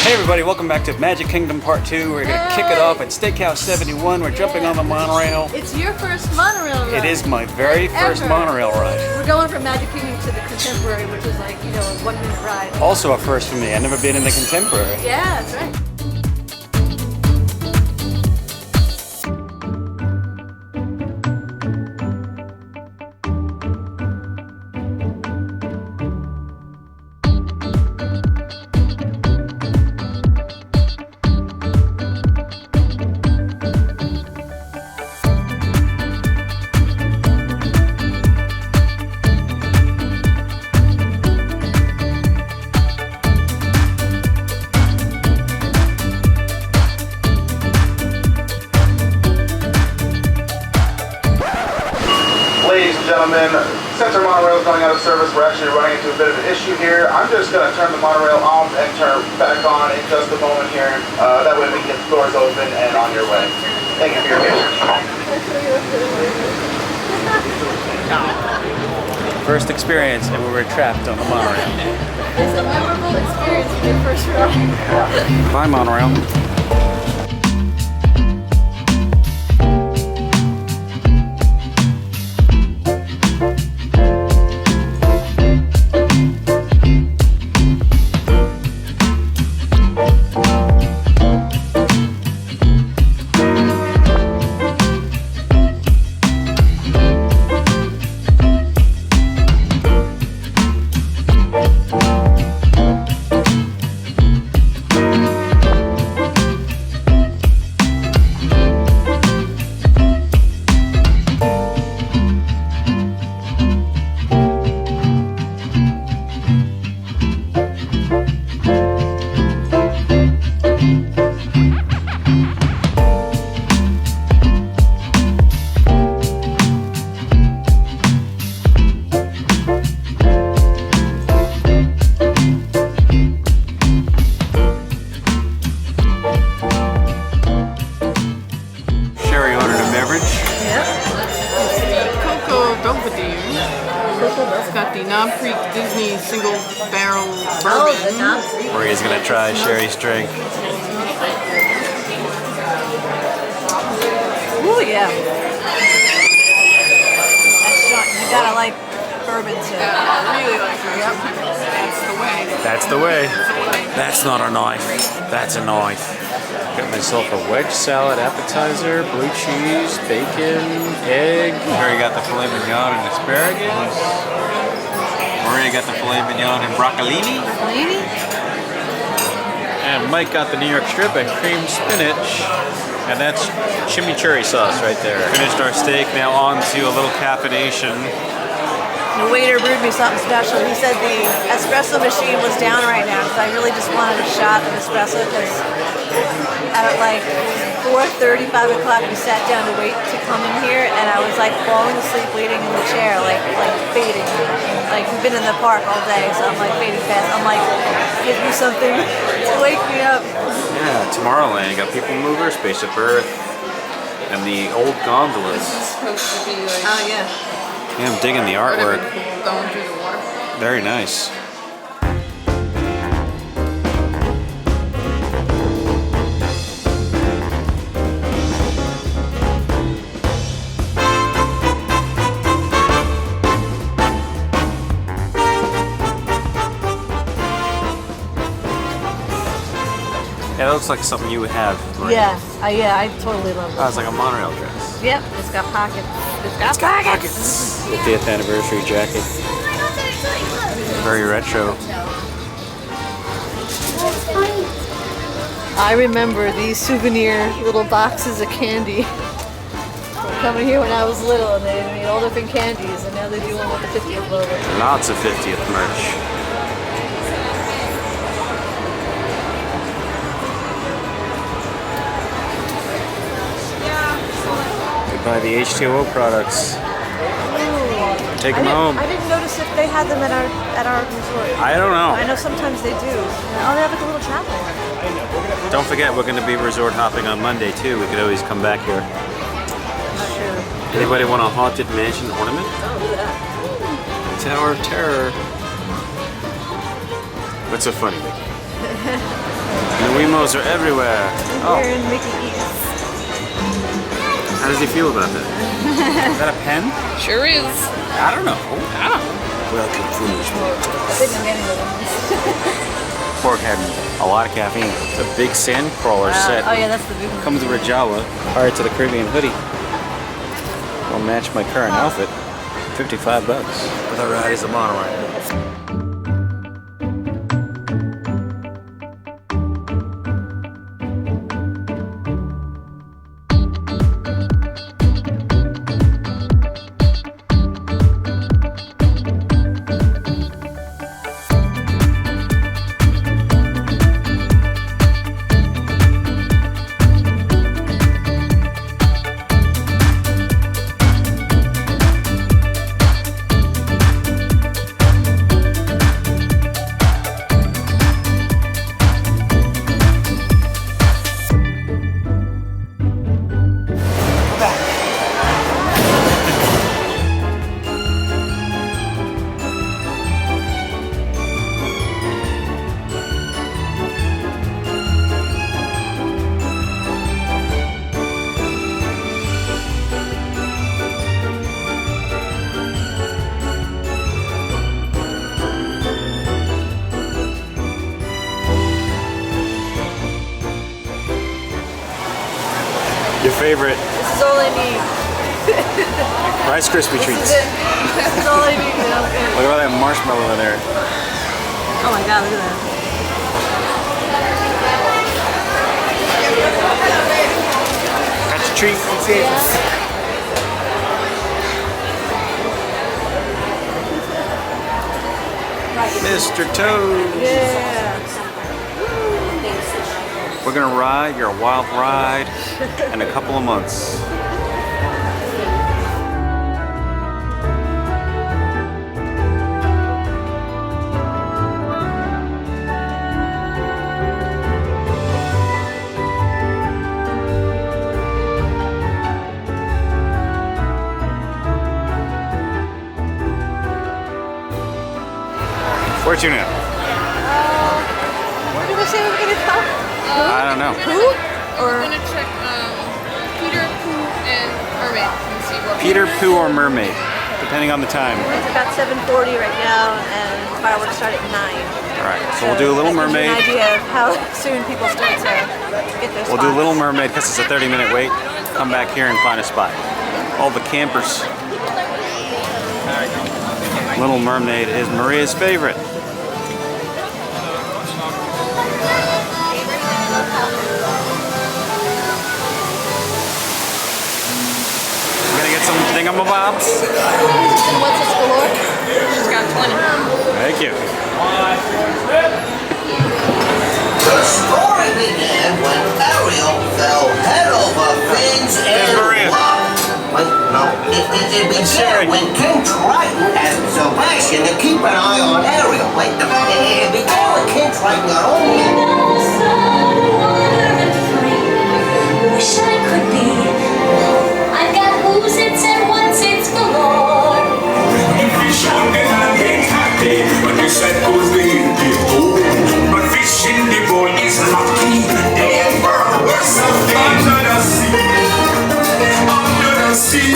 Hey everybody, welcome back to Magic Kingdom Part 2. We're going to kick it off at Steakhouse 71. We're jumping on the monorail. It's your first monorail ride. It is my very first monorail ride. We're going from Magic Kingdom to the Contemporary, which is like, you know, a 1 minute ride. Also a first for me. I've never been in the Contemporary. Yeah, that's right. Ladies and gentlemen, since our monorail is going out of service, we're actually running into a bit of an issue here. I'm just going to turn the monorail off and turn back on in just a moment here. That way we can get the doors open and on your way. Thank you for your patience. First experience and we were trapped on the monorail. It's a memorable experience in your first ride. Bye monorail. It's got the Nom Creek Disney single barrel bourbon. Maria's gonna try Sherry's drink. Ooh, yeah. That's shot. You gotta like bourbon too. I really like it. Yep. That's the way. That's the way. That's not a knife. That's a knife. Got myself a wedge salad appetizer, blue cheese, bacon, egg. Harry got the filet mignon and asparagus. Maria got the filet mignon and broccolini. Broccolini? And Mike got the New York strip and cream spinach. And that's chimichurri sauce right there. Finished our steak, now on to a little caffeination. The waiter brewed me something special. He said the espresso machine was down right now because I really just wanted a shot of espresso because at like 4:30, 5 o'clock we sat down to wait to come in here and I was like falling asleep waiting in the chair, like fading. Like we've been in the park all day, so I'm like fading fast. I'm like, give me something to wake me up. Yeah, Tomorrowland, you got People Mover, Spaceship Earth, and the old gondolas. It's supposed to be like. Oh yeah. Yeah, I'm digging the artwork. Going through the water. Very nice. Yeah, that looks like something you would have. Right? Yeah, I totally love it. Oh, it's like a monorail dress. Yep, it's got pockets. It's got pockets. 50th anniversary jacket. Very retro. I remember these souvenir little boxes of candy coming here when I was little, and they made all different candies, and now they do one with the 50th logo. Lots of 50th merch. Buy the H2O products. Take them home. I didn't notice if they had them at our resort. I don't know. I know sometimes they do. Oh, they have like a little travel. Don't forget, we're going to be resort hopping on Monday too. We could always come back here. Sure. Anybody want a Haunted Mansion ornament? Oh, look at that. Tower of Terror. What's so funny, Mickey? The Wemos are everywhere. Oh, We're in Mickey Geeks. how does he feel about that? Is that a pen? Sure is. I don't know. Ah. Welcome, fools. I think I'm getting the ones. Pork had a lot of caffeine. It's a big sand crawler set. Oh yeah, that's the big one. Comes with a Jawa Pirates of the Caribbean hoodie. Will match my current outfit. $55. The ride is a monorail. Your favorite This is all I need. Rice Krispie treats. This is all I need. You know? Look at that marshmallow in there. Oh my god, look at that. Got your treat. Mr. Toad. Yeah. We're gonna ride your wild ride in a couple of months. Where to now? Where did we say we were gonna go? I don't know. Who? Or I'm gonna check Peter, Pooh, and Mermaid and see what. Peter, Pooh, or Mermaid, depending on the time. it's about 7:40 right now, and fireworks start at 9. All right, so we'll do a Little that gives you Mermaid. an idea of how soon people start to get their We'll do spots. Little Mermaid because it's a 30-minute wait. Come back here and find a spot. All the campers. Little Mermaid is Maria's favorite. You gonna get some thingamabobs? And what's this galore? She's got 20. Thank you. The story began when Ariel fell head over fins and Maria. Wait, no, it began when King Triton asked Sebastian to keep an eye on Ariel. Wait, it began when King Triton got home. Wish I could be. I've got who's its and what's its galore. Fishing and ain't happy, but you said goes in the bowl. But fishing the bowl is lucky. The emperor or something under the sea. Under the sea.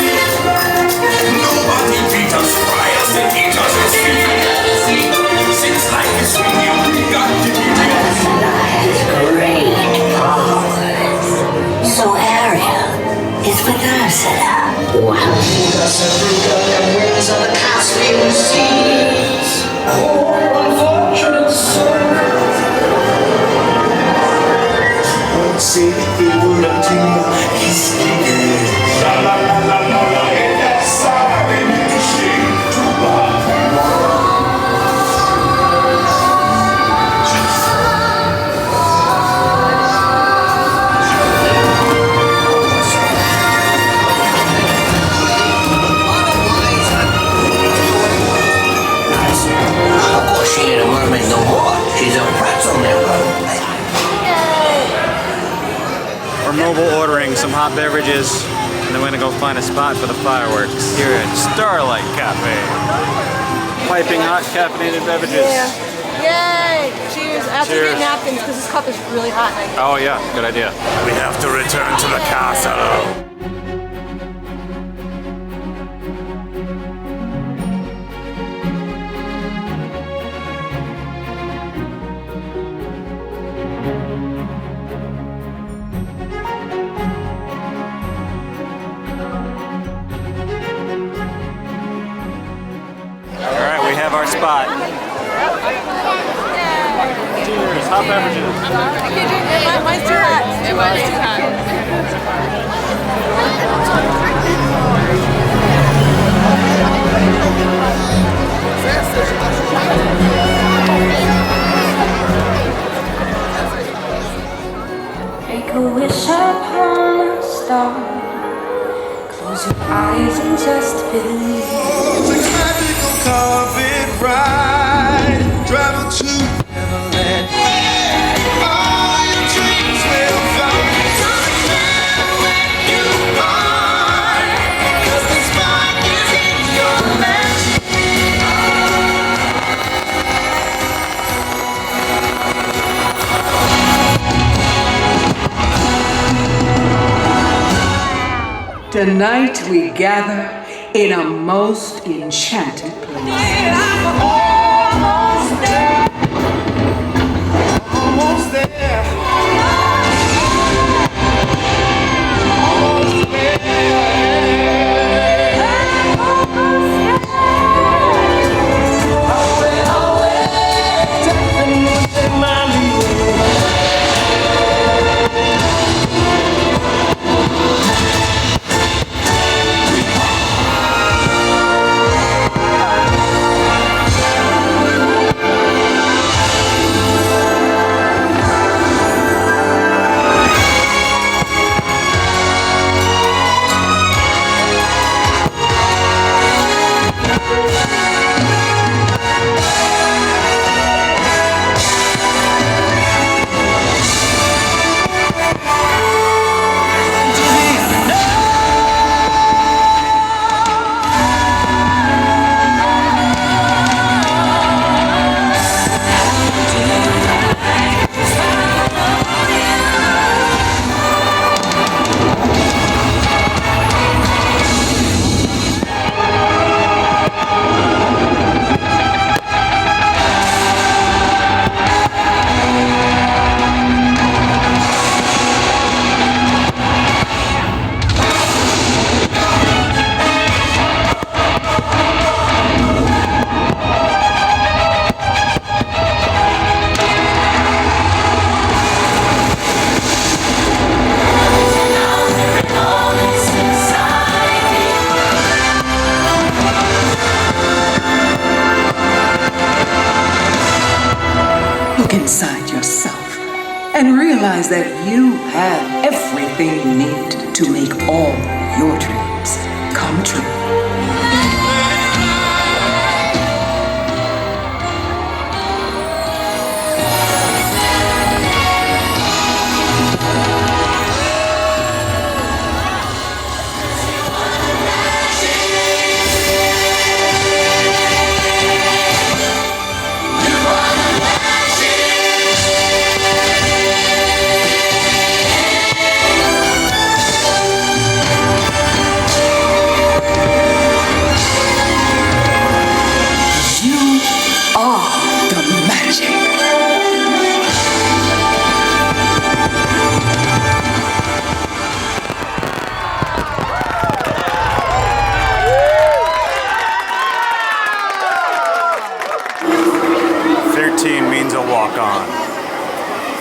Nobody beat us fry us and eat us at sea. Since life is sweet, we got to be Great powers. So Ariel is with Ursula. While she does every and wins on the Caspian seas. Poor unfortunate soul. say the word until he's scared. La la la la la la, and that's how they make a shame to love. Of course, she ain't a mermaid no more. She's a pretzel now. We're mobile ordering some hot beverages, and then we're gonna go find a spot for the fireworks here at Starlight Cafe. Piping hot caffeinated beverages. Yeah. Yay! Cheers. I have to Cheers. get napkins because this cup is really hot. Oh yeah, good idea. We have to return to the castle. All right, we have our spot. Cheers. Hot beverages. I can't drink it. Mine's too hot. It was too hot. Make a wish upon a star. Close your eyes and just believe. It's a magical carpet ride. Travel to Neverland. All your dreams will find. When you are, 'cause the spark is in your magic. Tonight we gather in a most enchanted place. Almost there. Almost there. Almost Look inside yourself and realize that you have everything you need to make all your dreams come true.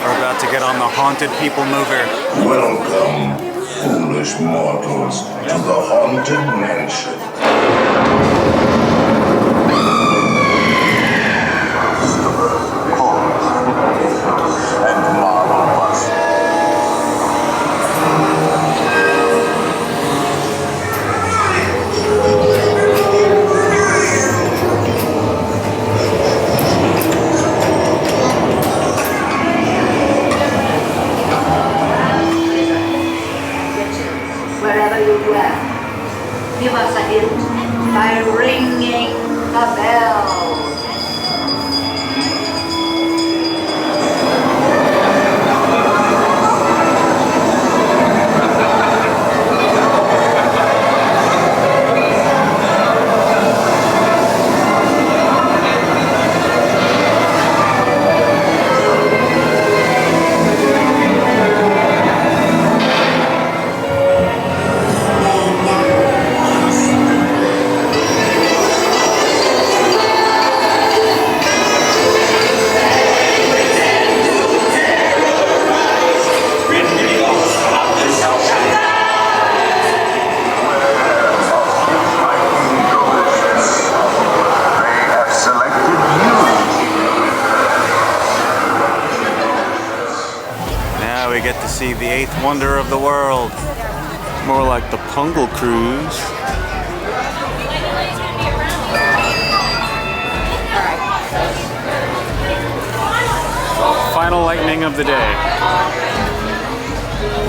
We're about to get on the haunted people mover. Welcome, foolish mortals, to the haunted mansion. And marble bust. Wherever you dwell, give us a hint by a ring get to see the 8th wonder of the world. More like the Pungle Cruise. Final lightning of the day.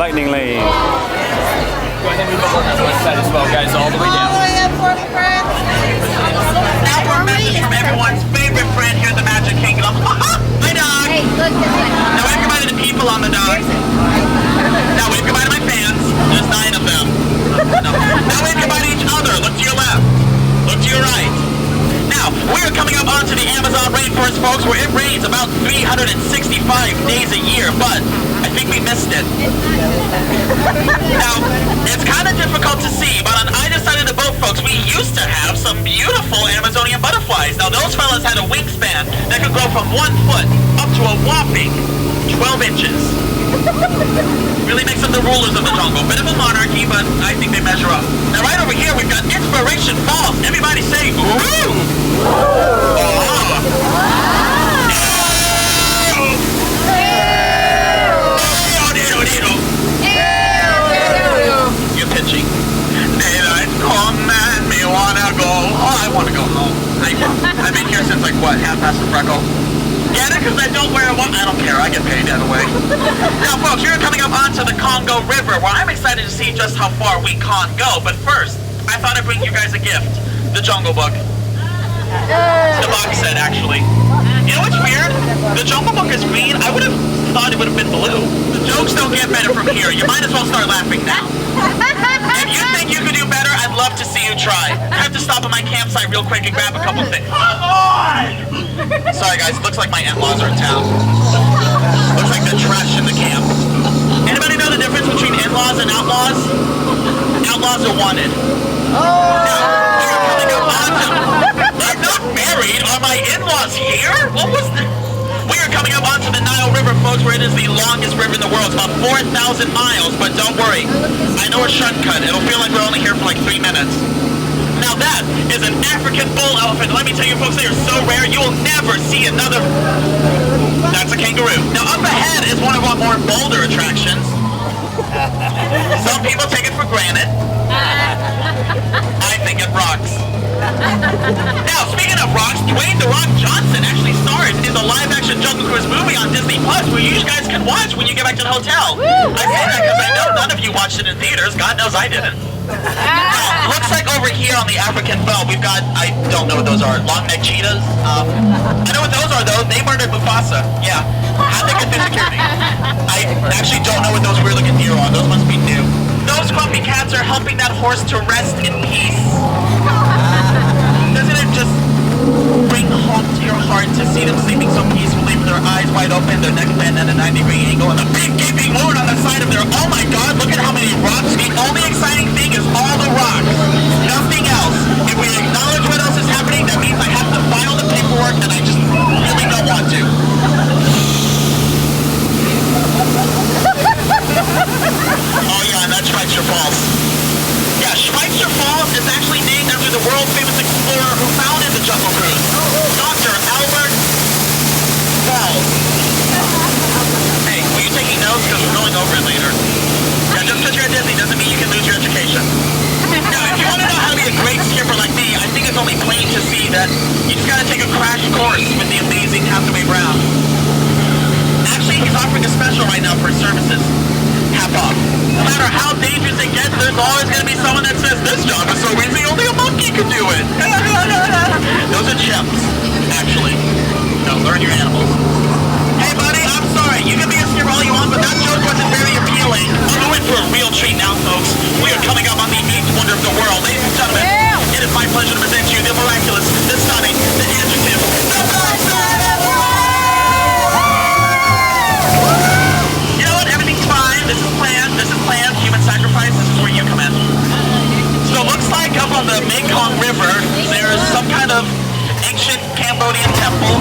Lightning lane. Go ahead and move over on the west side as well, guys, all the way down. Now we're messaging from everyone's favorite friend here in the Magic Kingdom. Hi, dog. Hey, look this way. Now wave goodbye to the people on the dog. Now wave goodbye to my fans. There's 9 of them. No. Now wave goodbye to each other. Look to your left. Look to your right. Now, we're coming up onto the Amazon rainforest, folks, where it rains about 365 days a year, but I think we missed it. Now, it's kind of difficult to see, but on either side of the boat, folks, we used to have some beautiful Amazonian butterflies. Now, those fellas had a wingspan that could grow from 1 foot up to a whopping 12 inches. Really makes them the rulers of the jungle. Bit of a monarchy, but I think they measure up. Now, right over here, we've got Inspiration Falls. Everybody say, woo! You're pitching. Daylight come and me wanna go. Oh, I wanna go home. I've been here since like what, 3:30 freckle? Get it? Because I don't wear a watch. I don't care. I get paid either way. Now, folks, you're coming up onto the Congo River, where I'm excited to see just how far we can go. But first, I thought I'd bring you guys a gift. The Jungle Book. The box set, actually. You know what's weird? The Jungle Book is green. I would have thought it would have been blue. The jokes don't get better from here. You might as well start laughing now. If you think you could do better, I'd love to see you try. I have to stop at my campsite real quick and grab a couple things. Come on! Sorry, guys. Looks like my in-laws are in town. Looks like the trash in the camp. Anybody know the difference between in-laws and outlaws? Outlaws are wanted. I'm not married. Are my in-laws here? What was the... We are coming up onto the Nile River, folks, where it is the longest river in the world. It's about 4,000 miles, but don't worry. I know a shortcut. It'll feel like we're only here for like 3 minutes. Now that is an African bull elephant. Let me tell you, folks, they are so rare, you will never see another... That's a kangaroo. Now, up ahead is one of our more bolder attractions. Some people take it for granted. I think it rocks. Now, speaking of rocks, Dwayne "The Rock" Johnson actually stars in the live-action Jungle Cruise movie on Disney Plus, where you guys can watch when you get back to the hotel. I say that because I know none of you watched it in theaters. God knows I didn't. Now, looks like over here on the African belt, we've got, I don't know what those are, long-necked cheetahs. I know what those are, though. They murdered Mufasa. Yeah. How'd they get through security? I actually don't know what those weird-looking deer are. Those must be new. Those grumpy cats are helping that horse to rest in peace. Doesn't it just bring home to your heart to see them sleeping so peacefully with their eyes wide open, their neck bent at a 90-degree angle, and a big gaping wound on the side of their... Oh my God, look at how many rocks. The only exciting thing is all the rocks. Nothing else. If we acknowledge what else is happening, that means I have to file the paperwork, and I just really don't want to. Oh yeah, and that's Schweitzer Falls. Yeah, Schweitzer Falls is actually named after the world-famous explorer who founded the Jungle Cruise, Dr. Albert Falls. Hey, were you taking notes? Because we're going over it later. Yeah, just because you're at Disney doesn't mean you can lose your education. Now, if you want to know how to be a great skipper like me, I think it's only plain to see that you just got to take a crash course with the amazing Hathaway Brown. Actually, he's offering a special right now for his services. Half off. No matter how dangerous it gets, there's always going to be someone that says, this job is so easy, only a monkey could do it. Those are chimps, actually. No, learn your animals. Hey, buddy, I'm sorry. You can be a skipper all you want, but that joke wasn't very appealing. I'm going for a real treat now, folks. We are coming up on the 8th wonder of the world. Ladies and gentlemen, it is my pleasure to present you the miraculous, the stunning, the adjective, the bastard of the world! You know what? Everything's fine. This is planned. This is planned. Human sacrifice. This is where you come in. So it looks like up on the Mekong River, there's some kind of ancient Cambodian temple.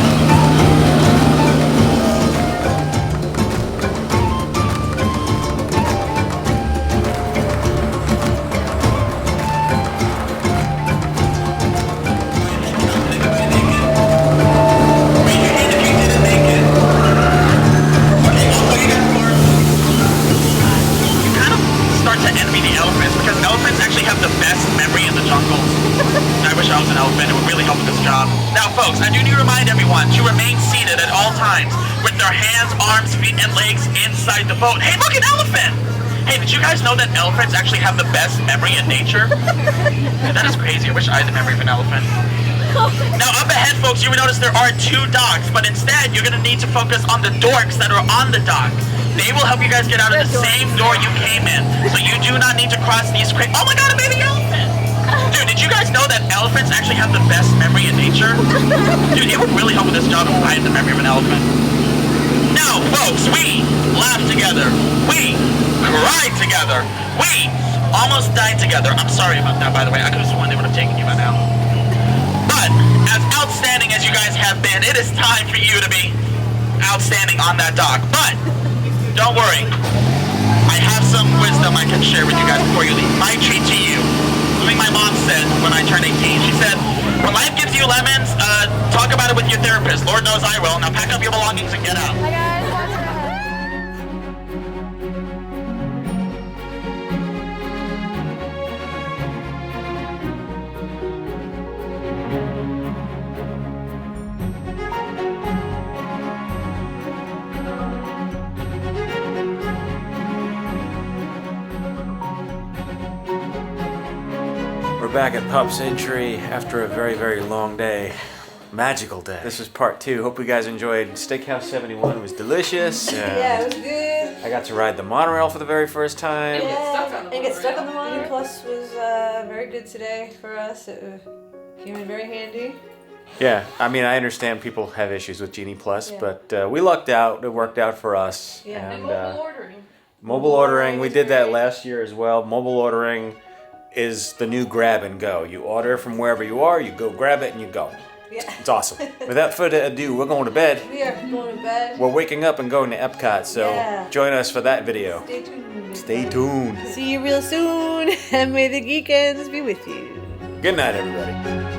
me remind everyone to remain seated at all times with their hands, arms, feet, and legs inside the boat. Hey, look, an elephant! Hey, did you guys know that elephants actually have the best memory in nature? Dude, that is crazy. I wish I had the memory of an elephant. Now, up ahead, folks, you will notice there are 2 docks, but instead, you're going to need to focus on the dorks that are on the dock. They will help you guys get out of the same door you came in, so you do not need to cross these Oh my god, a baby elephant! Dude, did you guys know that elephants actually have the best memory in nature? Dude, it would really help with this job if I had the memory of an elephant. Now, folks, we laugh together. We cried together. We almost died together. I'm sorry about that, by the way. I could have sworn they would have taken you by now. But, as outstanding as you guys have been, it is time for you to be outstanding on that dock. But, don't worry. I have some wisdom I can share with you guys before you leave. My treat to you. Something my mom said when I turned 18. She said, when life gives you lemons, talk about it with your therapist. Lord knows I will. Now pack up your belongings and get out. Hi guys. We're back at Pup's Entry after a very, very long day. Magical day. This was part 2. Hope you guys enjoyed Steakhouse 71. It was delicious. Yeah, it was good. I got to ride the monorail for the very first time. Yeah, and get stuck on the monorail. Plus was very good today for us. It came in very handy. Yeah, I mean, I understand people have issues with Genie Plus, but we lucked out. It worked out for us. Yeah. And mobile ordering. Mobile ordering, we did that last year as well. Mobile ordering is the new grab and go. You order from wherever you are, you go grab it and you go. Yeah. It's awesome. Without further ado, we're going to bed. We are going to bed. We're waking up and going to Epcot, so join us for that video. Stay tuned. Stay tuned. See you real soon, and may the Geekendz be with you. Good night, everybody.